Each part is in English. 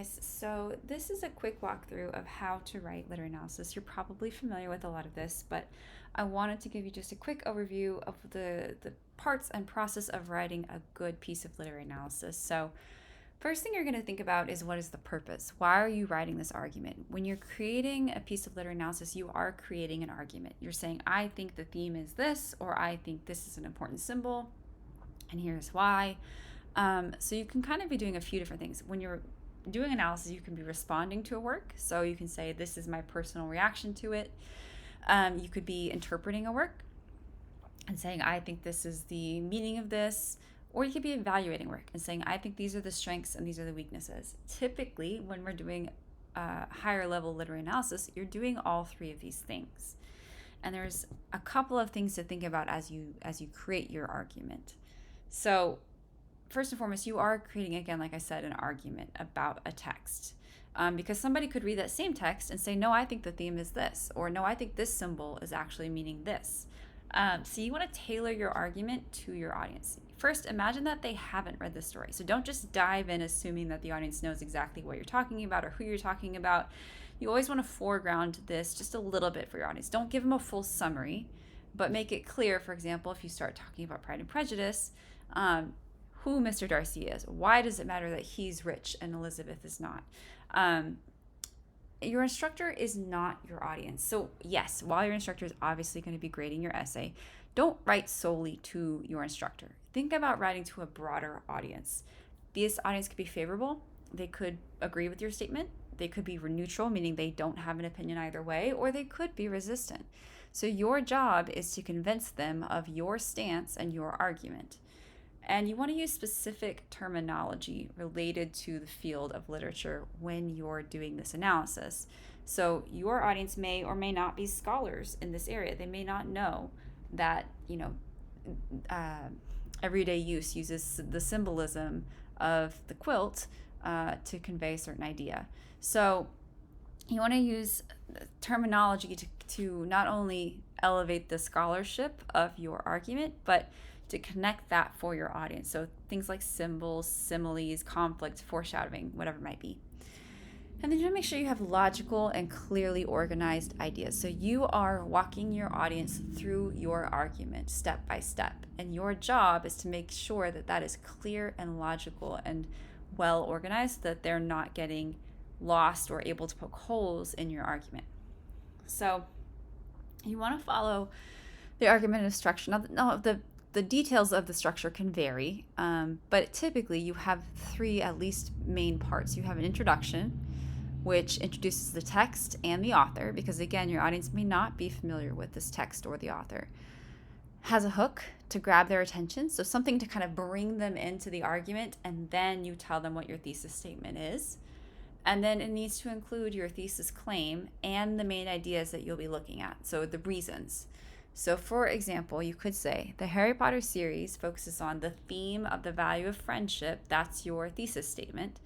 guys. So this is a quick walkthrough of how to write literary analysis. You're probably familiar with a lot of this, but I wanted to give you just a quick overview of the parts and process of writing a good piece of literary analysis. So first thing you're going to think about is, what is the purpose? Why are you writing this argument? When you're creating a piece of literary analysis, you are creating an argument. You're saying, I think the theme is this, or I think this is an important symbol, and here's why. So you can kind of be doing a few different things. When you're doing analysis, you can be responding to a work. So you can say, this is my personal reaction to it. You could be interpreting a work and saying, I think this is the meaning of this. Or you could be evaluating work and saying, I think these are the strengths and these are the weaknesses. Typically, when we're doing higher level literary analysis, you're doing all three of these things. And there's a couple of things to think about as you create your argument. So first and foremost, you are creating, again, like I said, an argument about a text. Because somebody could read that same text and say, no, I think the theme is this, or no, I think this symbol is actually meaning this. So you want to tailor your argument to your audience. First, imagine that they haven't read the story. So don't just dive in assuming that the audience knows exactly what you're talking about or who you're talking about. You always want to foreground this just a little bit for your audience. Don't give them a full summary, but make it clear. For example, if you start talking about Pride and Prejudice, who Mr. Darcy is. Why does it matter that he's rich and Elizabeth is not? Your instructor is not your audience. So yes, while your instructor is obviously going to be grading your essay, don't write solely to your instructor. Think about writing to a broader audience. This audience could be favorable. They could agree with your statement. They could be neutral, meaning they don't have an opinion either way, or they could be resistant. So your job is to convince them of your stance and your argument. And you want to use specific terminology related to the field of literature when you're doing this analysis. So your audience may or may not be scholars in this area. They may not know that, everyday use uses the symbolism of the quilt to convey a certain idea. So you want to use terminology to not only elevate the scholarship of your argument, but to connect that for your audience. So things like symbols, similes, conflict, foreshadowing, whatever it might be. And then you want to make sure you have logical and clearly organized ideas. So you are walking your audience through your argument step by step. And your job is to make sure that that is clear and logical and well organized, that they're not getting lost or able to poke holes in your argument. So you want to follow the argumentative structure. Now, the details of the structure can vary, but typically you have three at least main parts. You have an introduction, which introduces the text and the author, because again, your audience may not be familiar with this text or the author. Has a hook to grab their attention, so something to kind of bring them into the argument, and then you tell them what your thesis statement is. And then it needs to include your thesis claim and the main ideas that you'll be looking at, so the reasons. So for example, you could say the Harry Potter series focuses on the theme of the value of friendship. That's your thesis statement.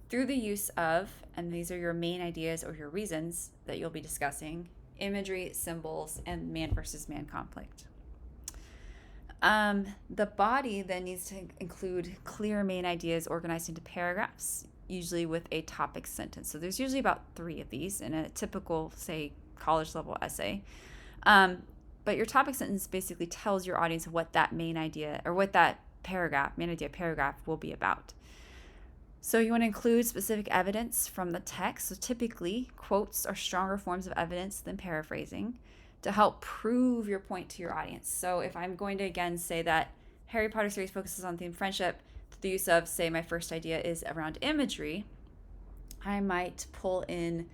Through the use of, and these are your main ideas or your reasons that you'll be discussing, imagery, symbols, and man versus man conflict. The body then needs to include clear main ideas organized into paragraphs, usually with a topic sentence. So there's usually about 3 of these in a typical, say, college level essay. But your topic sentence basically tells your audience what that main idea or what that main idea paragraph will be about. So you want to include specific evidence from the text. So typically, quotes are stronger forms of evidence than paraphrasing to help prove your point to your audience. So if I'm going to again say that Harry Potter series focuses on theme friendship, the use of, say, my first idea is around imagery, I might pull in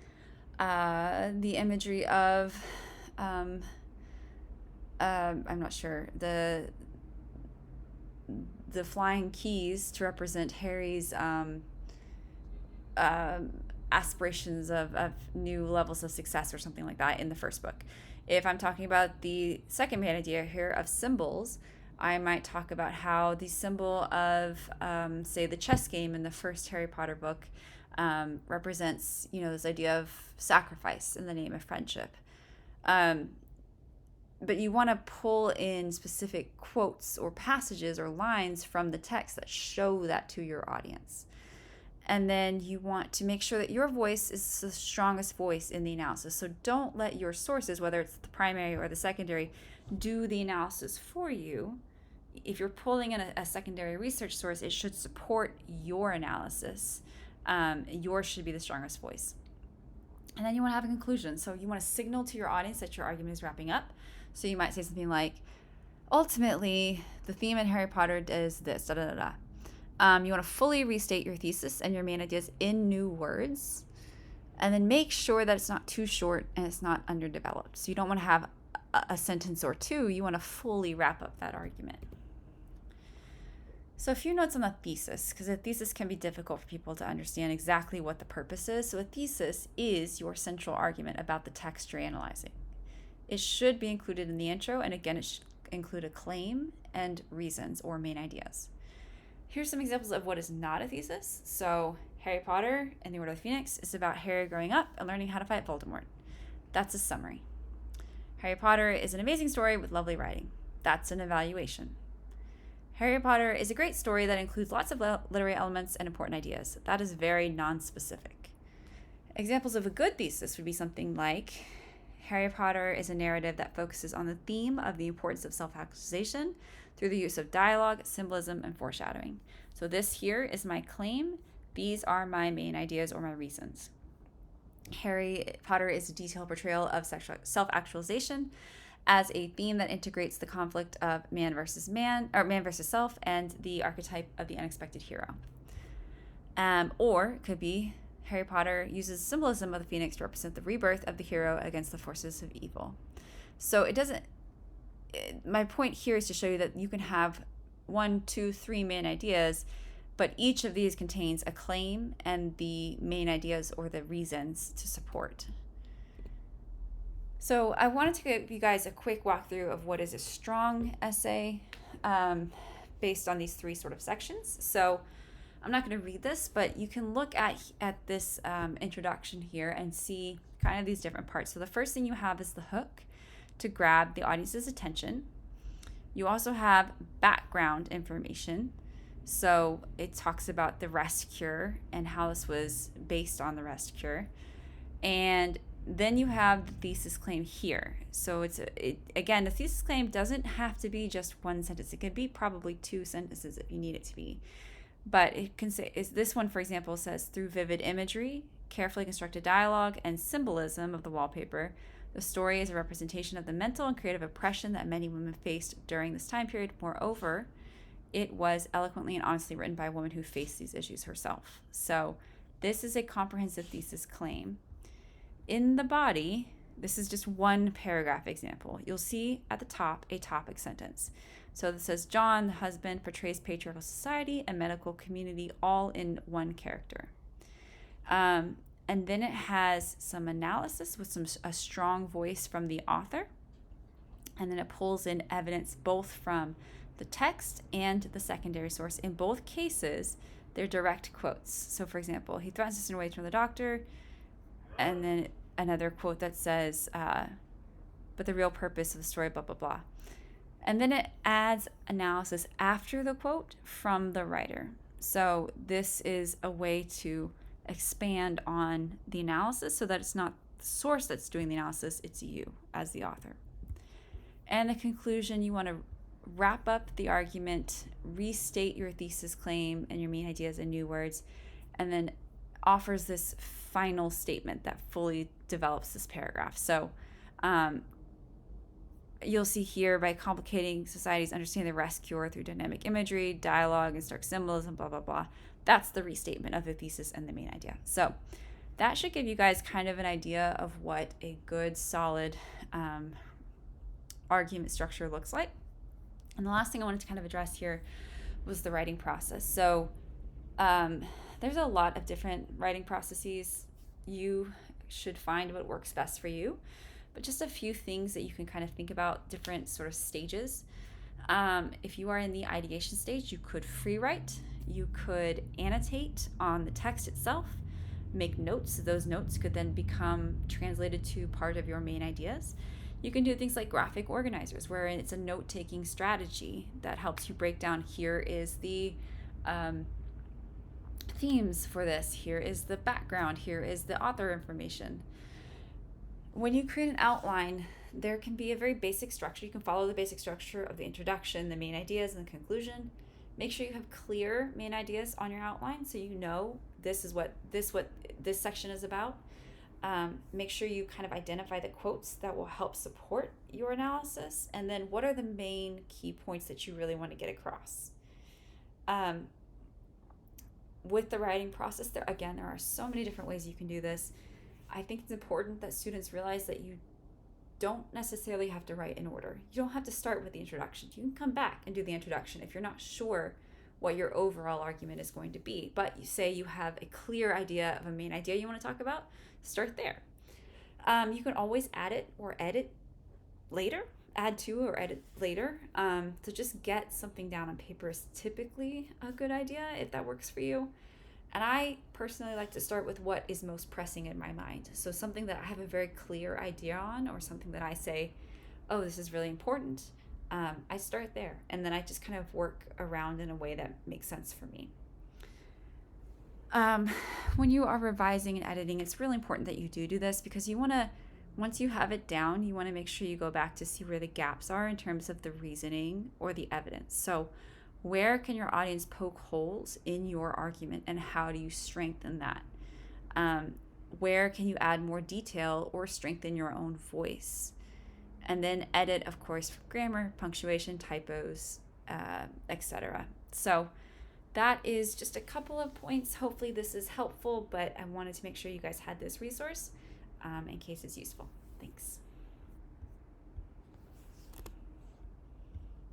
the imagery of I'm not sure, the flying keys to represent Harry's aspirations of new levels of success or something like that in the first book. If I'm talking about the second main idea here of symbols, I might talk about how the symbol of, say, the chess game in the first Harry Potter book represents, this idea of sacrifice in the name of friendship. But you want to pull in specific quotes or passages or lines from the text that show that to your audience. And then you want to make sure that your voice is the strongest voice in the analysis. So don't let your sources, whether it's the primary or the secondary, do the analysis for you. If you're pulling in a secondary research source, it should support your analysis. Yours should be the strongest voice. And then you want to have a conclusion. So you want to signal to your audience that your argument is wrapping up. So you might say something like, ultimately, the theme in Harry Potter is this, da da da da. You want to fully restate your thesis and your main ideas in new words. And then make sure that it's not too short and it's not underdeveloped. So you don't want to have a sentence or two. You want to fully wrap up that argument. So a few notes on the thesis, because a thesis can be difficult for people to understand exactly what the purpose is. So a thesis is your central argument about the text you're analyzing. It should be included in the intro, and again, it should include a claim and reasons or main ideas. Here's some examples of what is not a thesis. So Harry Potter and the Order of the Phoenix is about Harry growing up and learning how to fight Voldemort. That's a summary. Harry Potter is an amazing story with lovely writing. That's an evaluation. Harry Potter is a great story that includes lots of literary elements and important ideas. That is very non-specific. Examples of a good thesis would be something like, Harry Potter is a narrative that focuses on the theme of the importance of self-actualization through the use of dialogue, symbolism, and foreshadowing. So this here is my claim. These are my main ideas or my reasons. Harry Potter is a detailed portrayal of self-actualization as a theme that integrates the conflict of man versus man, or man versus self, and the archetype of the unexpected hero. Or it could be Harry Potter uses symbolism of the phoenix to represent the rebirth of the hero against the forces of evil. So my point here is to show you that you can have 1, 2, 3 main ideas, but each of these contains a claim and the main ideas or the reasons to support. So I wanted to give you guys a quick walkthrough of what is a strong essay based on these 3 sort of sections. So I'm not going to read this, but you can look at this introduction here and see kind of these different parts. So the first thing you have is the hook to grab the audience's attention. You also have background information. So it talks about the rest cure and how this was based on the rest cure. And then you have the thesis claim here. So again, the thesis claim doesn't have to be just one sentence. It could be probably 2 sentences if you need it to be. But it can say, this one, for example, says, through vivid imagery, carefully constructed dialogue, and symbolism of the wallpaper, the story is a representation of the mental and creative oppression that many women faced during this time period. Moreover, it was eloquently and honestly written by a woman who faced these issues herself. So this is a comprehensive thesis claim. In the body, this is just one paragraph example. You'll see at the top a topic sentence. So this says, John, the husband, portrays patriarchal society and medical community all in one character. And then it has some analysis with a strong voice from the author. And then it pulls in evidence both from the text and the secondary source. In both cases, they're direct quotes. So for example, he threatens to send away from the doctor. And then another quote that says, but the real purpose of the story, blah, blah, blah. And then it adds analysis after the quote from the writer. So this is a way to expand on the analysis so that it's not the source that's doing the analysis, it's you as the author. And the conclusion, you want to wrap up the argument, restate your thesis claim and your main ideas in new words, and then offers this final statement that fully develops this paragraph. So you'll see here, by complicating society's understanding of the rest cure through dynamic imagery, dialogue, and stark symbolism, blah, blah, blah. That's the restatement of the thesis and the main idea. So that should give you guys kind of an idea of what a good, solid argument structure looks like. And the last thing I wanted to kind of address here was the writing process. So there's a lot of different writing processes. You should find what works best for you. But just a few things that you can kind of think about, different sort of stages. If you are in the ideation stage, you could free write. You could annotate on the text itself, make notes. Those notes could then become translated to part of your main ideas. You can do things like graphic organizers, where it's a note-taking strategy that helps you break down, here is the themes for this. Here is the background. Here is the author information. When you create an outline, there can be a very basic structure. You can follow the basic structure of the introduction, the main ideas, and the conclusion. Make sure you have clear main ideas on your outline so you know this is what this section is about. Make sure you kind of identify the quotes that will help support your analysis, and then what are the main key points that you really want to get across. With the writing process, there are so many different ways you can do this. I think it's important that students realize that you don't necessarily have to write in order. You don't have to start with the introduction. You can come back and do the introduction if you're not sure what your overall argument is going to be. But you say you have a clear idea of a main idea you want to talk about, start there. You can always add it or edit later, add to or edit later. To just get something down on paper is typically a good idea if that works for you. And I personally like to start with what is most pressing in my mind. So something that I have a very clear idea on, or something that I say, oh, this is really important. I start there, and then I just kind of work around in a way that makes sense for me. When you are revising and editing, it's really important that you do this, because you want to, once you have it down, you want to make sure you go back to see where the gaps are in terms of the reasoning or the evidence. So where can your audience poke holes in your argument, and how do you strengthen that? Where can you add more detail or strengthen your own voice? And then edit, of course, for grammar, punctuation, typos, etc. So that is just a couple of points. Hopefully this is helpful, but I wanted to make sure you guys had this resource in case it's useful. Thanks.